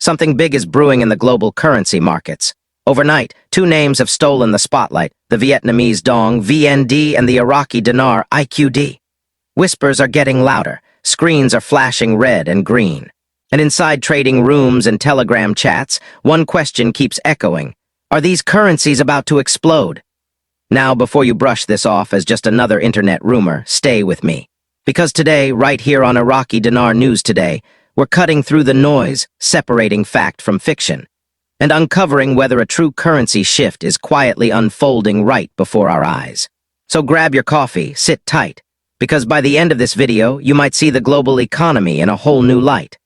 Something big is brewing in the global currency markets. Overnight, two names have stolen the spotlight, the Vietnamese dong, VND, and the Iraqi dinar, IQD. Whispers are getting louder, screens are flashing red and green. And inside trading rooms and telegram chats, one question keeps echoing. Are these currencies about to explode? Now, before you brush this off as just another internet rumor, stay with me. Because today, right here on Iraqi Dinar News Today, we're cutting through the noise, separating fact from fiction, and uncovering whether a true currency shift is quietly unfolding right before our eyes. So grab your coffee, sit tight, because by the end of this video, you might see the global economy in a whole new light.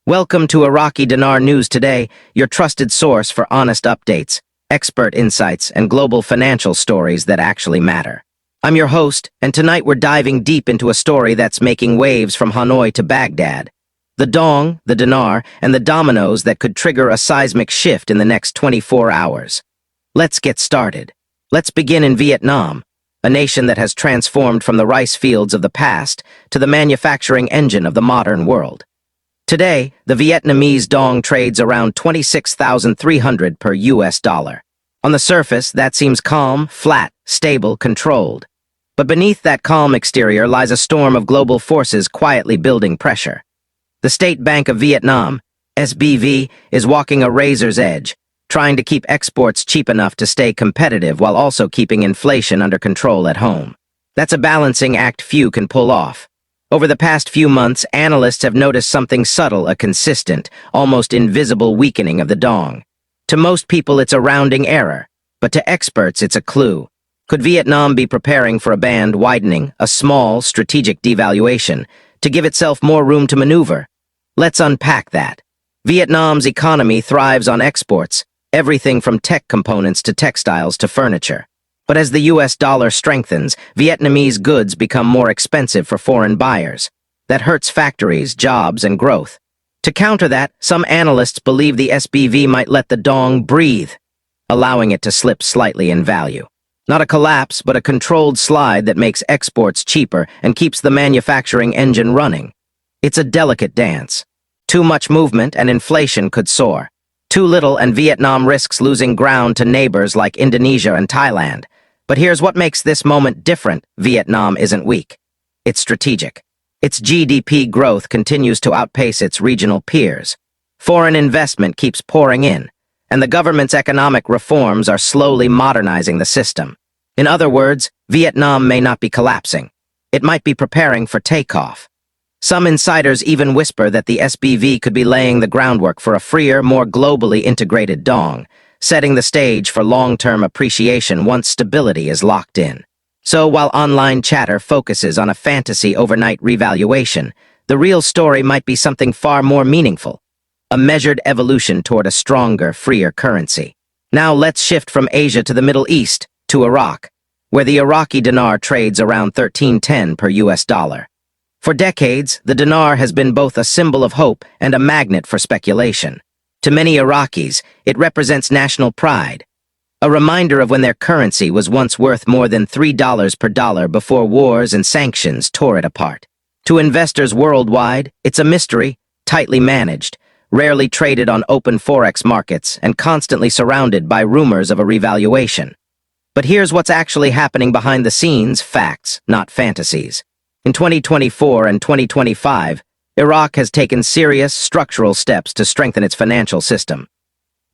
Welcome to Iraqi Dinar News Today, your trusted source for honest updates, expert insights, and global financial stories that actually matter. I'm your host, and tonight we're diving deep into a story that's making waves from Hanoi to Baghdad. The dong, the dinar, and the dominoes that could trigger a seismic shift in the next 24 hours. Let's get started. Let's begin in Vietnam, a nation that has transformed from the rice fields of the past to the manufacturing engine of the modern world. Today, the Vietnamese dong trades around 26,300 per US dollar. On the surface, that seems calm, flat, stable, controlled. But beneath that calm exterior lies a storm of global forces quietly building pressure. The State Bank of Vietnam, SBV, is walking a razor's edge, trying to keep exports cheap enough to stay competitive while also keeping inflation under control at home. That's a balancing act few can pull off. Over the past few months, analysts have noticed something subtle, a consistent, almost invisible weakening of the dong. To most people, it's a rounding error, but to experts, it's a clue. Could Vietnam be preparing for a band widening, a small, strategic devaluation, to give itself more room to maneuver? Let's unpack that. Vietnam's economy thrives on exports, everything from tech components to textiles to furniture. But as the US dollar strengthens, Vietnamese goods become more expensive for foreign buyers. That hurts factories, jobs, and growth. To counter that, some analysts believe the SBV might let the dong breathe, allowing it to slip slightly in value. Not a collapse, but a controlled slide that makes exports cheaper and keeps the manufacturing engine running. It's a delicate dance. Too much movement and inflation could soar. Too little and Vietnam risks losing ground to neighbors like Indonesia and Thailand. But here's what makes this moment different. Vietnam isn't weak. It's strategic. Its GDP growth continues to outpace its regional peers. Foreign investment keeps pouring in, and the government's economic reforms are slowly modernizing the system. In other words, Vietnam may not be collapsing. It might be preparing for takeoff. Some insiders even whisper that the SBV could be laying the groundwork for a freer, more globally integrated dong, setting the stage for long-term appreciation once stability is locked in. So while online chatter focuses on a fantasy overnight revaluation, the real story might be something far more meaningful. A measured evolution toward a stronger, freer currency. Now let's shift from Asia to the Middle East, to Iraq, where the Iraqi dinar trades around 1310 per US dollar. For decades, the dinar has been both a symbol of hope and a magnet for speculation. To many Iraqis, it represents national pride, a reminder of when their currency was once worth more than $3 per dollar before wars and sanctions tore it apart. To investors worldwide, it's a mystery, tightly managed, rarely traded on open forex markets, and constantly surrounded by rumors of a revaluation. But here's what's actually happening behind the scenes, facts, not fantasies. In 2024 and 2025, Iraq has taken serious structural steps to strengthen its financial system.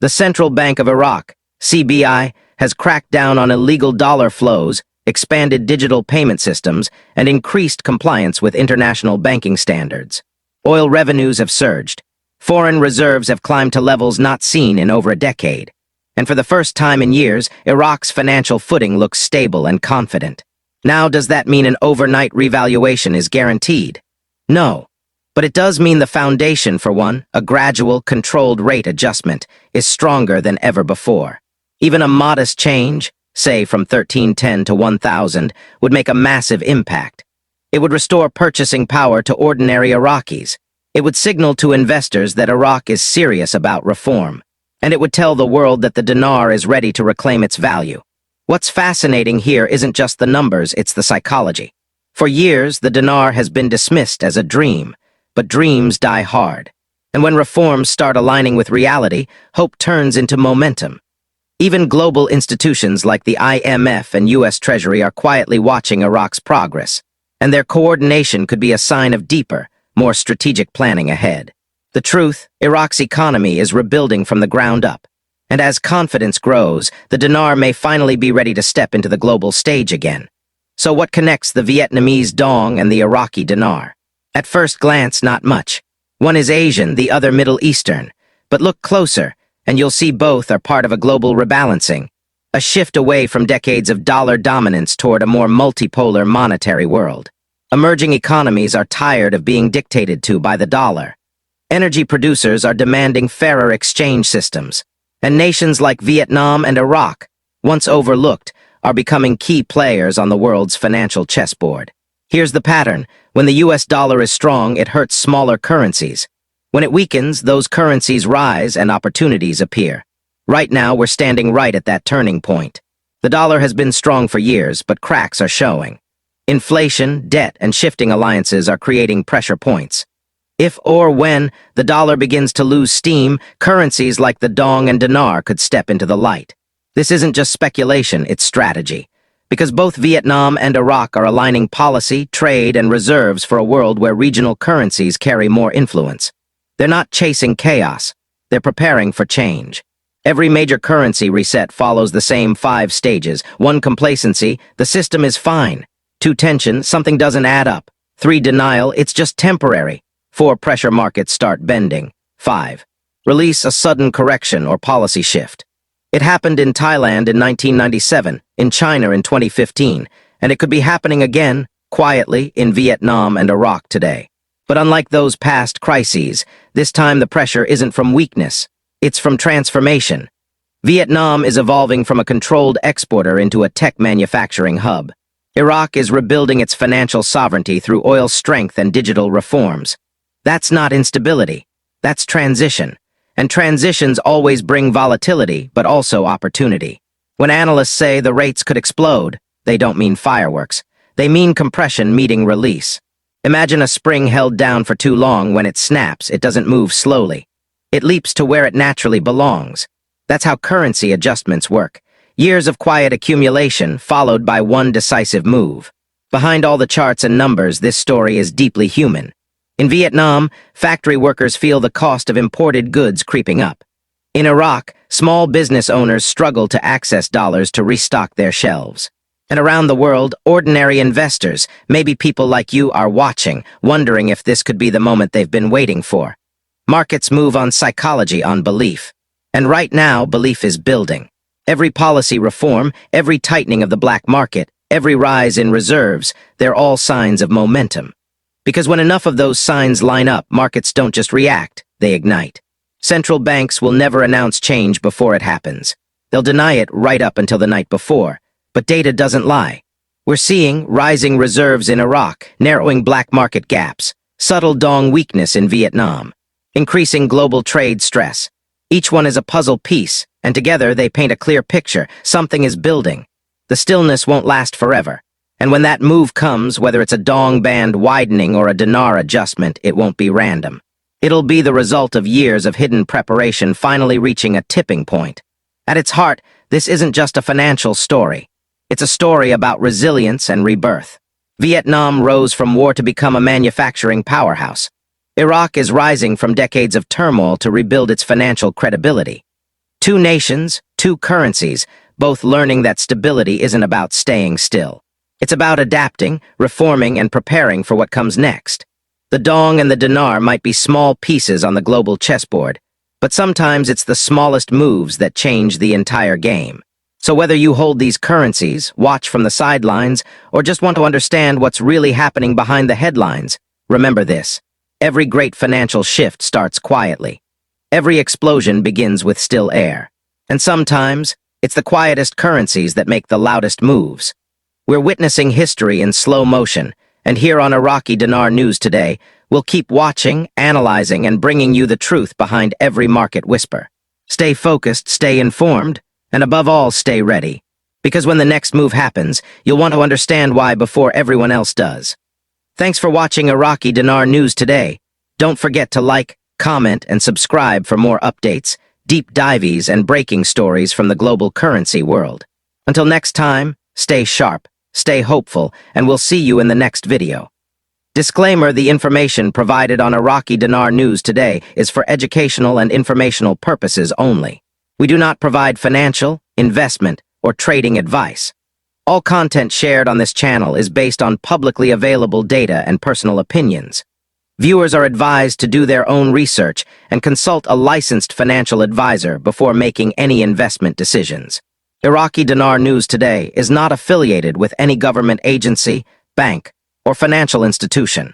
The Central Bank of Iraq, CBI, has cracked down on illegal dollar flows, expanded digital payment systems, and increased compliance with international banking standards. Oil revenues have surged. Foreign reserves have climbed to levels not seen in over a decade. And for the first time in years, Iraq's financial footing looks stable and confident. Now, does that mean an overnight revaluation is guaranteed? No. But it does mean the foundation for one, a gradual, controlled rate adjustment, is stronger than ever before. Even a modest change, say from 1310 to 1000, would make a massive impact. It would restore purchasing power to ordinary Iraqis. It would signal to investors that Iraq is serious about reform. And it would tell the world that the dinar is ready to reclaim its value. What's fascinating here isn't just the numbers, it's the psychology. For years, the dinar has been dismissed as a dream, but dreams die hard. And when reforms start aligning with reality, hope turns into momentum. Even global institutions like the IMF and US Treasury are quietly watching Iraq's progress, and their coordination could be a sign of deeper, more strategic planning ahead. The truth, Iraq's economy is rebuilding from the ground up, and as confidence grows, the dinar may finally be ready to step into the global stage again. So what connects the Vietnamese dong and the Iraqi dinar? At first glance, not much. One is Asian, the other Middle Eastern. But look closer, and you'll see both are part of a global rebalancing, a shift away from decades of dollar dominance toward a more multipolar monetary world. Emerging economies are tired of being dictated to by the dollar. Energy producers are demanding fairer exchange systems, and nations like Vietnam and Iraq, once overlooked, are becoming key players on the world's financial chessboard. Here's the pattern. When the US dollar is strong, it hurts smaller currencies. When it weakens, those currencies rise and opportunities appear. Right now, we're standing right at that turning point. The dollar has been strong for years, but cracks are showing. Inflation, debt, and shifting alliances are creating pressure points. If or when the dollar begins to lose steam, currencies like the dong and dinar could step into the light. This isn't just speculation, it's strategy. Because both Vietnam and Iraq are aligning policy, trade, and reserves for a world where regional currencies carry more influence. They're not chasing chaos, they're preparing for change. Every major currency reset follows the same 5 stages. 1, complacency, the system is fine. 2, tension, something doesn't add up. 3, denial, it's just temporary. 4, pressure, markets start bending. 5, release, a sudden correction or policy shift. It happened in Thailand in 1997, in China in 2015, and it could be happening again, quietly, in Vietnam and Iraq today. But unlike those past crises, this time the pressure isn't from weakness, it's from transformation. Vietnam is evolving from a controlled exporter into a tech manufacturing hub. Iraq is rebuilding its financial sovereignty through oil strength and digital reforms. That's not instability, that's transition. And transitions always bring volatility, but also opportunity. When analysts say the rates could explode, they don't mean fireworks. They mean compression meeting release. Imagine a spring held down for too long. When it snaps, it doesn't move slowly. It leaps to where it naturally belongs. That's how currency adjustments work. Years of quiet accumulation followed by one decisive move. Behind all the charts and numbers, this story is deeply human. In Vietnam, factory workers feel the cost of imported goods creeping up. In Iraq, small business owners struggle to access dollars to restock their shelves. And around the world, ordinary investors, maybe people like you, are watching, wondering if this could be the moment they've been waiting for. Markets move on psychology, on belief. And right now, belief is building. Every policy reform, every tightening of the black market, every rise in reserves, they're all signs of momentum. Because when enough of those signs line up, markets don't just react, they ignite. Central banks will never announce change before it happens. They'll deny it right up until the night before. But data doesn't lie. We're seeing rising reserves in Iraq, narrowing black market gaps, subtle dong weakness in Vietnam, increasing global trade stress. Each one is a puzzle piece, and together they paint a clear picture. Something is building. The stillness won't last forever. And when that move comes, whether it's a dong band widening or a dinar adjustment, it won't be random. It'll be the result of years of hidden preparation finally reaching a tipping point. At its heart, this isn't just a financial story. It's a story about resilience and rebirth. Vietnam rose from war to become a manufacturing powerhouse. Iraq is rising from decades of turmoil to rebuild its financial credibility. 2 nations, 2 currencies, both learning that stability isn't about staying still. It's about adapting, reforming, and preparing for what comes next. The dong and the dinar might be small pieces on the global chessboard, but sometimes it's the smallest moves that change the entire game. So whether you hold these currencies, watch from the sidelines, or just want to understand what's really happening behind the headlines, remember this. Every great financial shift starts quietly. Every explosion begins with still air. And sometimes, it's the quietest currencies that make the loudest moves. We're witnessing history in slow motion, and here on Iraqi Dinar News Today, we'll keep watching, analyzing, and bringing you the truth behind every market whisper. Stay focused, stay informed, and above all, stay ready. Because when the next move happens, you'll want to understand why before everyone else does. Thanks for watching Iraqi Dinar News Today. Don't forget to like, comment, and subscribe for more updates, deep dives, and breaking stories from the global currency world. Until next time, stay sharp, stay hopeful, and we'll see you in the next video. Disclaimer: the information provided on Iraqi Dinar News Today is for educational and informational purposes only. We do not provide financial, investment, or trading advice. All content shared on this channel is based on publicly available data and personal opinions. Viewers are advised to do their own research and consult a licensed financial advisor before making any investment decisions. Iraqi Dinar News Today is not affiliated with any government agency, bank, or financial institution.